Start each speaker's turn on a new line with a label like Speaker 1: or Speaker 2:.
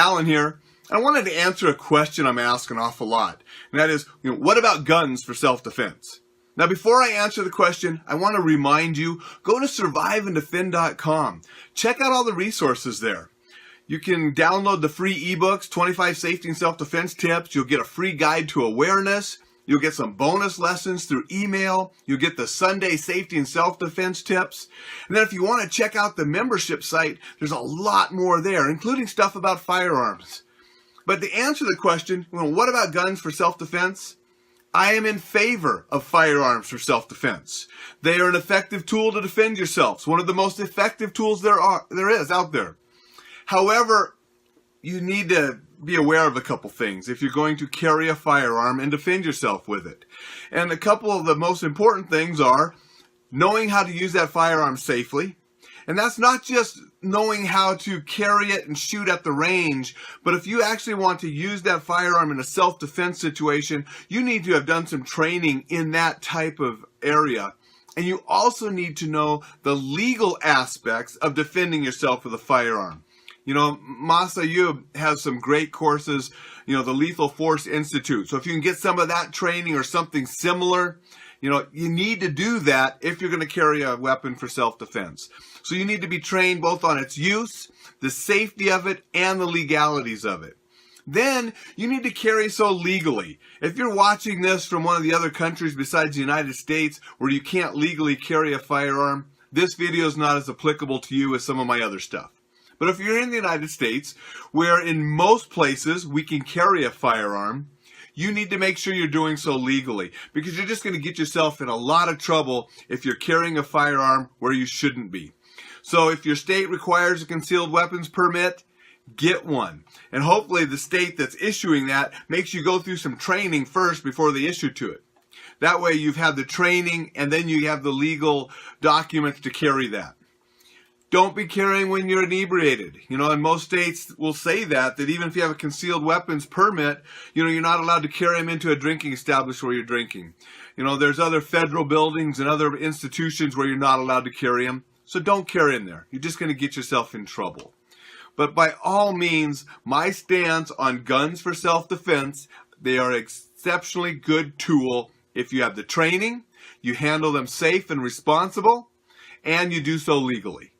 Speaker 1: Alan here. I wanted to answer a question I'm asked an awful lot, and that is, what about guns for self-defense? Now, before I answer the question, I want to remind you, go to surviveanddefend.com. Check out all the resources there. You can download the free ebooks, 25 safety and self-defense tips. You'll get a free guide to awareness. You'll get some bonus lessons through email. You'll get the Sunday safety and self-defense tips. And then if you want to check out the membership site, there's a lot more there, including stuff about firearms. But to answer the question, what about guns for self-defense? I am in favor of firearms for self-defense. They are an effective tool to defend yourselves. One of the most effective tools there is out there. However, you need to be aware of a couple things if you're going to carry a firearm and defend yourself with it. And a couple of the most important things are knowing how to use that firearm safely. And that's not just knowing how to carry it and shoot at the range, but if you actually want to use that firearm in a self-defense situation, you need to have done some training in that type of area. And you also need to know the legal aspects of defending yourself with a firearm. Masa Ayub has some great courses, the Lethal Force Institute. So if you can get some of that training or something similar, you need to do that if you're going to carry a weapon for self-defense. So you need to be trained both on its use, the safety of it, and the legalities of it. Then you need to carry so legally. If you're watching this from one of the other countries besides the United States where you can't legally carry a firearm, this video is not as applicable to you as some of my other stuff. But if you're in the United States, where in most places we can carry a firearm, you need to make sure you're doing so legally, because you're just going to get yourself in a lot of trouble if you're carrying a firearm where you shouldn't be. So if your state requires a concealed weapons permit, get one. And hopefully the state that's issuing that makes you go through some training first before they issue to it. That way you've had the training and then you have the legal documents to carry that. Don't be carrying when you're inebriated. And most states will say that even if you have a concealed weapons permit, you're not allowed to carry them into a drinking establishment where you're drinking. There's other federal buildings and other institutions where you're not allowed to carry them. So don't carry them there. You're just going to get yourself in trouble. But by all means, my stance on guns for self-defense, they are an exceptionally good tool if you have the training, you handle them safe and responsible, and you do so legally.